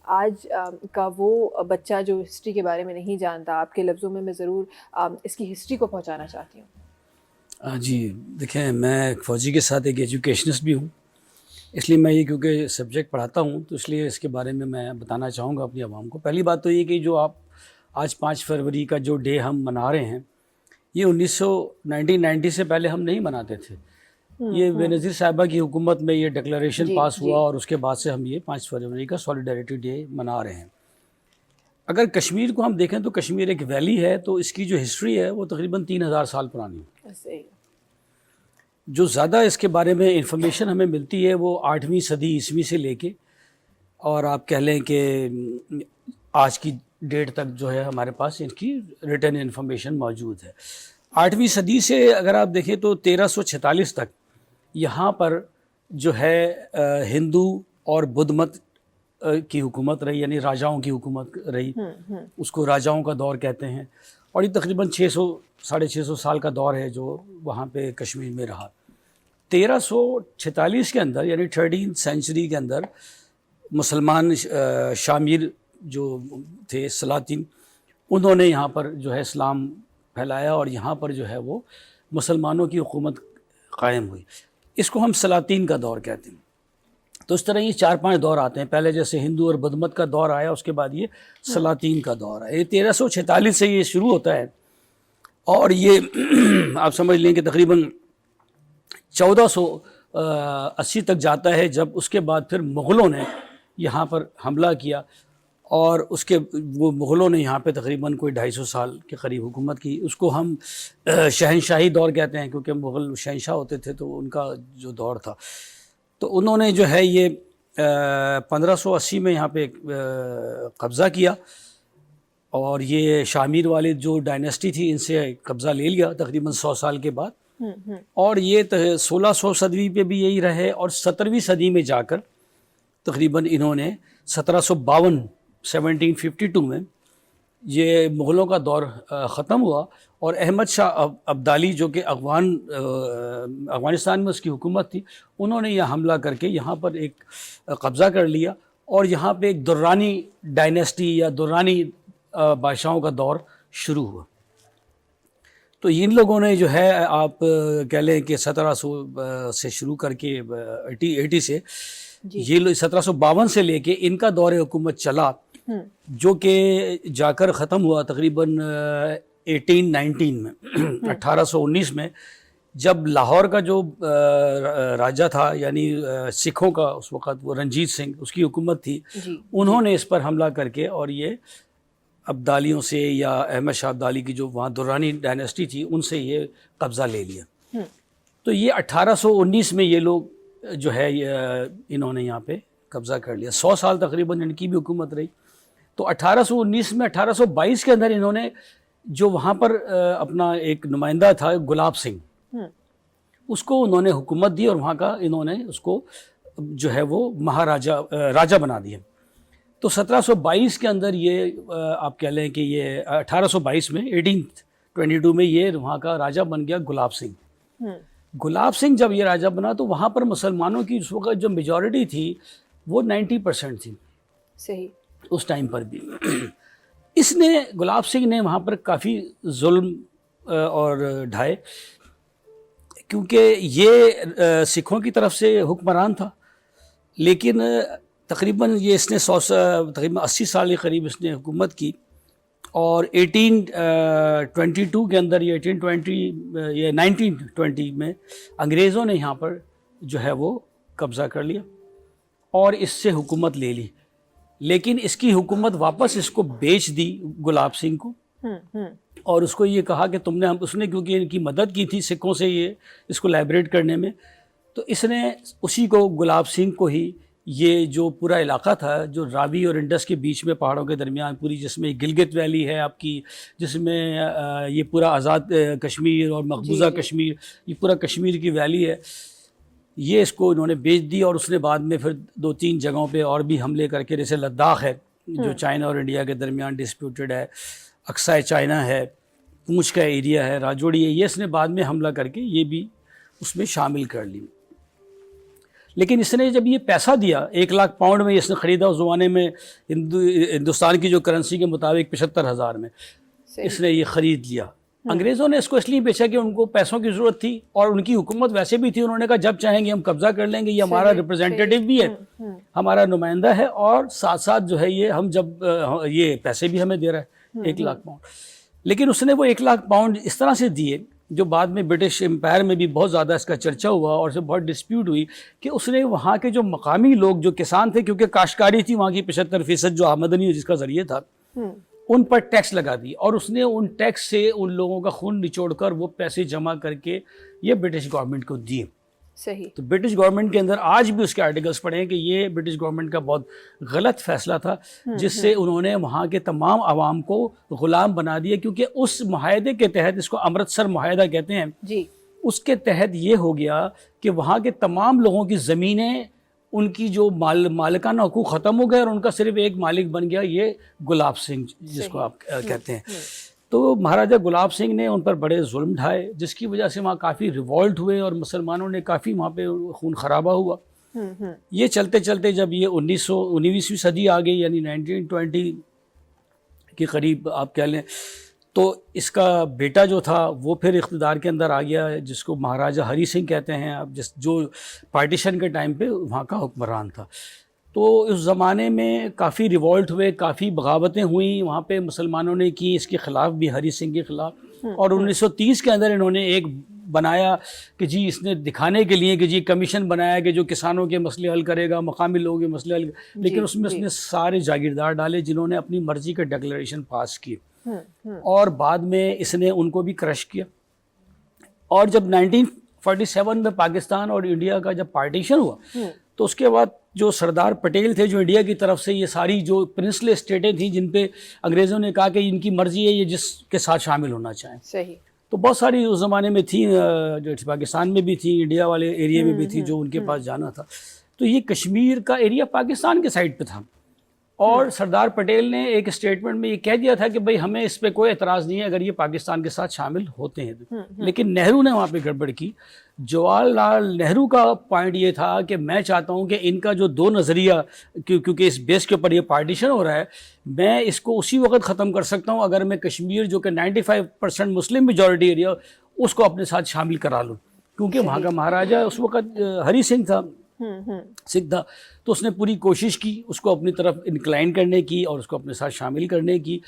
آج کا وہ بچہ جو ہسٹری کے بارے میں نہیں جانتا، آپ کے لفظوں میں ضرور اس کی ہسٹری کو پہنچانا چاہتی ہوں. جی دیکھیں، میں ایک فوجی کے ساتھ ایک ایجوکیشنسٹ بھی ہوں، اس لیے میں یہ کیونکہ سبجیکٹ پڑھاتا ہوں تو اس لیے اس کے بارے میں بتانا چاہوں گا اپنی عوام کو. پہلی بات تو یہ کہ جو آپ آج 5 فروری کا جو ڈے ہم منا رہے ہیں، یہ 1990 سے پہلے ہم نہیں مناتے تھے. یہ بینظیر صاحبہ کی حکومت میں یہ ڈکلیریشن پاس ہوا اور اس کے بعد سے ہم یہ 5 فروری کا سالیڈیرٹی ڈے منا رہے ہیں. اگر کشمیر کو ہم دیکھیں تو کشمیر ایک ویلی ہے، تو اس کی جو ہسٹری ہے وہ تقریباً 3000 سال پرانی ہے. جو زیادہ اس کے بارے میں انفارمیشن ہمیں ملتی ہے وہ 8ویں صدی عیسوی سے لے کے، اور آپ کہہ لیں کہ آج کی ڈیٹ تک جو ہے ہمارے پاس ان کی ریٹن انفارمیشن موجود ہے. 8ویں صدی سے اگر آپ دیکھیں تو 1346 تک یہاں پر جو ہے ہندو اور بدھ مت کی حکومت رہی، یعنی راجاؤں کی حکومت رہی. اس کو راجاؤں کا دور کہتے ہیں، اور یہ تقریباً 600-650 سال کا دور ہے جو وہاں پہ کشمیر میں رہا. 1346 کے اندر یعنی 13 سینچری کے اندر مسلمان شامیر جو تھے سلاطین، انہوں نے یہاں پر جو ہے اسلام پھیلایا اور یہاں پر جو ہے وہ مسلمانوں کی حکومت قائم ہوئی. اس کو ہم سلاطین کا دور کہتے ہیں. تو اس طرح یہ 4-5 دور آتے ہیں. پہلے جیسے ہندو اور بدھ مت کا دور آیا، اس کے بعد یہ سلاطین کا دور ہے. یہ 1346 سے یہ شروع ہوتا ہے اور یہ آپ سمجھ لیں کہ تقریباً 1480 تک جاتا ہے، جب اس کے بعد پھر مغلوں نے یہاں پر حملہ کیا اور وہ مغلوں نے یہاں پہ تقریباً کوئی 250 سال کے قریب حکومت کی. اس کو ہم شہنشاہی دور کہتے ہیں، کیونکہ مغل شہنشاہ ہوتے تھے تو ان کا جو دور تھا. تو انہوں نے جو ہے یہ 1580 میں یہاں پہ قبضہ کیا، اور یہ شامیر والے جو ڈائنیسٹی تھی ان سے قبضہ لے لیا تقریباً 100 سال کے بعد. اور یہ 1600 صدی پہ بھی یہی رہے، اور 17ویں صدی میں جا کر تقریباً انہوں نے 1752 میں یہ مغلوں کا دور ختم ہوا، اور احمد شاہ ابدالی جو کہ افغانستان میں اس کی حکومت تھی، انہوں نے یہ حملہ کر کے یہاں پر ایک قبضہ کر لیا، اور یہاں پہ ایک درانی ڈائنیسٹی یا درانی بادشاہوں کا دور شروع ہوا. تو ان لوگوں نے جو ہے آپ کہہ لیں کہ 1700 سے شروع کر کے 80 سے یہ 1752 سے لے کے ان کا دور حکومت چلا، جو کہ جا کر ختم ہوا تقریباً 1819 میں 1819 میں، جب لاہور کا جو راجہ تھا یعنی سکھوں کا اس وقت وہ رنجیت سنگھ، اس کی حکومت تھی. انہوں نے اس پر حملہ کر کے اور یہ ابدالیوں سے یا احمد شاہ ابدالی کی جو وہاں درانی ڈائنیسٹی تھی ان سے یہ قبضہ لے لیا. تو یہ 1819 میں یہ لوگ جو ہے انہوں نے یہاں پہ قبضہ کر لیا. 100 سال تقریباً ان کی بھی حکومت رہی. تو 1819 میں 1822 کے اندر انہوں نے جو وہاں پر اپنا ایک نمائندہ تھا گلاب سنگھ، اس کو انہوں نے حکومت دی، اور وہاں کا انہوں نے اس کو جو ہے وہ راجہ بنا دیا. تو 1722 کے اندر یہ آپ کہہ لیں کہ یہ 1822 میں 1822 میں یہ وہاں کا راجہ بن گیا گلاب سنگھ. گلاب سنگھ جب یہ راجہ بنا تو وہاں پر مسلمانوں کی اس وقت جو میجورٹی تھی وہ 90% تھی. صحیح. اس ٹائم پر بھی اس نے گلاب سنگھ نے وہاں پر کافی ظلم اور ڈھائے، کیونکہ یہ سکھوں کی طرف سے حکمران تھا، لیکن تقریباً یہ اس نے تقریباً 80 سال کے قریب اس نے حکومت کی. اور 1822 کے اندر یہ 1920 میں انگریزوں نے یہاں پر جو ہے وہ قبضہ کر لیا اور اس سے حکومت لے لی. لیکن اس کی حکومت واپس اس کو بیچ دی گلاب سنگھ کو، اور اس کو یہ کہا کہ تم نے اس نے کیونکہ ان کی مدد کی تھی سکھوں سے یہ اس کو لائبریٹ کرنے میں، تو اس نے اسی کو گلاب سنگھ کو ہی یہ جو پورا علاقہ تھا جو راوی اور انڈس کے بیچ میں پہاڑوں کے درمیان پوری، جس میں گلگت ویلی ہے آپ کی، جس میں یہ پورا آزاد کشمیر اور مقبوضہ کشمیر، یہ پورا کشمیر کی ویلی ہے، یہ اس کو انہوں نے بیچ دی. اور اس نے بعد میں پھر 2-3 جگہوں پہ اور بھی حملے کر کے، جیسے لداخ ہے جو چائنا اور انڈیا کے درمیان ڈسپیوٹڈ ہے، اکسائے چائنا ہے، پونچھ کا ایریا ہے، راجوڑی ہے، یہ اس نے بعد میں حملہ کر کے یہ بھی اس میں شامل کر لی. لیکن اس نے جب یہ پیسہ دیا 1,00,000 پاؤنڈ میں اس نے خریدا, اس زمانے میں ہندوستان کی جو کرنسی کے مطابق 75,000 میں اس نے یہ خرید لیا. انگریزوں نے اس کو اس لیے بیچا کہ ان کو پیسوں کی ضرورت تھی اور ان کی حکومت ویسے بھی تھی. انہوں نے کہا جب چاہیں گے ہم قبضہ کر لیں گے, یہ ہمارا ریپرزینٹیٹیو بھی ہے, ہمارا نمائندہ ہے, اور ساتھ ساتھ جو ہے یہ ہم جب یہ پیسے بھی ہمیں دے رہا ہے 1,00,000 پاؤنڈ. لیکن اس نے وہ 1,00,000 پاؤنڈ اس طرح سے دیے جو بعد میں برٹش امپائر میں بھی بہت زیادہ اس کا چرچا ہوا اور اسے بہت ڈسپیوٹ ہوئی کہ اس نے وہاں کے جو مقامی لوگ جو کسان تھے, کیونکہ کاشتکاری تھی وہاں کی 75% جو آمدنی جس کا ذریعہ تھا, ان پر ٹیکس لگا دی, اور اس نے ان ٹیکس سے ان لوگوں کا خون نچوڑ کر وہ پیسے جمع کر کے یہ برٹش گورنمنٹ کو دیے. صحیح. تو برٹش گورنمنٹ کے اندر آج بھی اس کے آرٹیکلس پڑھے ہیں کہ یہ برٹش گورنمنٹ کا بہت غلط فیصلہ تھا جس سے انہوں نے وہاں کے تمام عوام کو غلام بنا دیا, کیونکہ اس معاہدے کے تحت, اس کو امرتسر معاہدہ کہتے ہیں جی, اس کے تحت یہ ہو گیا کہ وہاں کے تمام لوگوں کی زمینیں, ان کی جو مالکانہ حقوق ختم ہو گئے اور ان کا صرف ایک مالک بن گیا یہ گلاب سنگھ جس کو آپ کہتے ہیں. تو مہاراجہ گلاب سنگھ نے ان پر بڑے ظلم ڈھائے جس کی وجہ سے وہاں کافی ریوولٹ ہوئے اور مسلمانوں نے کافی وہاں پہ خون خرابہ ہوا. یہ چلتے چلتے جب یہ 19ویں صدی آ گئی, یعنی 1920 کے قریب آپ کہہ لیں, تو اس کا بیٹا جو تھا وہ پھر اقتدار کے اندر آ گیا جس کو مہاراجہ ہری سنگھ کہتے ہیں اب, جو پارٹیشن کے ٹائم پہ وہاں کا حکمران تھا. تو اس زمانے میں کافی ریوولٹ ہوئے, کافی بغاوتیں ہوئیں وہاں پہ مسلمانوں نے کی, اس کے خلاف بھی, ہری سنگھ کے خلاف. اور 1930 کے اندر انہوں نے ایک بنایا کہ جی اس نے دکھانے کے لیے کہ جی کمیشن بنایا کہ جو کسانوں کے مسئلے حل کرے گا, مقامی لوگوں کے مسئلے حل, لیکن اس میں اس نے سارے جاگیردار ڈالے جنہوں نے اپنی مرضی کا ڈکلریشن پاس کیے, اور بعد میں اس نے ان کو بھی کرش کیا. اور جب 1947 میں پاکستان اور انڈیا کا جب پارٹیشن ہوا تو اس کے بعد جو سردار پٹیل تھے جو انڈیا کی طرف سے, یہ ساری جو پرنسلی اسٹیٹیں تھیں جن پہ انگریزوں نے کہا کہ ان کی مرضی ہے یہ جس کے ساتھ شامل ہونا چاہیں. صحیح. تو بہت ساری اس زمانے میں تھیں, جو پاکستان میں بھی تھیں, انڈیا والے ایریا میں بھی تھی جو ان کے پاس جانا تھا. تو یہ کشمیر کا ایریا پاکستان کے سائڈ پہ تھا, اور سردار پٹیل نے ایک اسٹیٹمنٹ میں یہ کہہ دیا تھا کہ بھئی ہمیں اس پہ کوئی اعتراض نہیں ہے اگر یہ پاکستان کے ساتھ شامل ہوتے ہیں. لیکن نہرو نے وہاں پہ گڑبڑ کی. جواہر لال نہرو کا پوائنٹ یہ تھا کہ میں چاہتا ہوں کہ ان کا جو دو نظریہ, کیونکہ اس بیس کے اوپر یہ پارٹیشن ہو رہا ہے, میں اس کو اسی وقت ختم کر سکتا ہوں اگر میں کشمیر جو کہ 95% مسلم میجورٹی ایریا اس کو اپنے ساتھ شامل کرا لوں, کیونکہ وہاں کا مہاراجہ اس وقت ہری سنگھ تھا, سکھ تھا. تو اس نے پوری کوشش کی اس کو اپنی طرف انکلائن کرنے کی اور اس کو اپنے ساتھ شامل کرنے کی,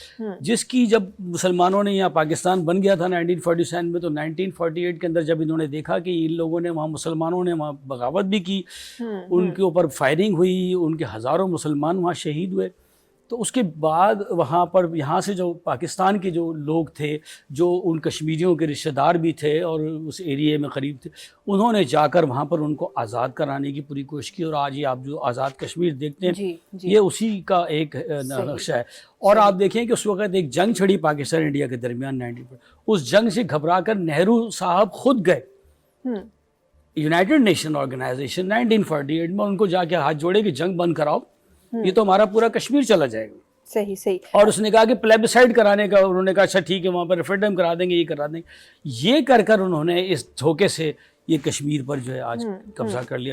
جس کی جب مسلمانوں نے یہاں پاکستان بن گیا تھا 1947 میں, تو 1948 کے اندر جب انہوں نے دیکھا کہ ان لوگوں نے وہاں مسلمانوں نے وہاں بغاوت بھی کی, ان کے اوپر فائرنگ ہوئی, ان کے ہزاروں مسلمان وہاں شہید ہوئے, تو اس کے بعد وہاں پر یہاں سے جو پاکستان کے جو لوگ تھے جو ان کشمیریوں کے رشتہ دار بھی تھے اور اس ایریے میں قریب تھے, انہوں نے جا کر وہاں پر ان کو آزاد کرانے کی پوری کوشش کی, اور آج یہ آپ جو آزاد کشمیر دیکھتے ہیں یہ اسی کا ایک نقشہ ہے. اور آپ دیکھیں کہ اس وقت ایک جنگ چھڑی پاکستان انڈیا کے درمیان 90 پر, اس جنگ سے گھبرا کر نہرو صاحب خود گئے یونائٹڈ نیشن آرگنائزیشن 1948 میں, ان کو جا کے ہاتھ جوڑے کہ جنگ بند کراؤ, یہ تو ہمارا پورا کشمیر چلا جائے گا. صحیح صحیح. اور اس نے کہا کہ پلیبسائڈ کرانے کا, انہوں نے کہا اچھا ٹھیک ہے وہاں پر ریفرینڈم کرا دیں گے, یہ کرا دیں گے. یہ کر کر انہوں نے اس دھوکے سے یہ کشمیر پر جو ہے آج قبضہ کر لیا.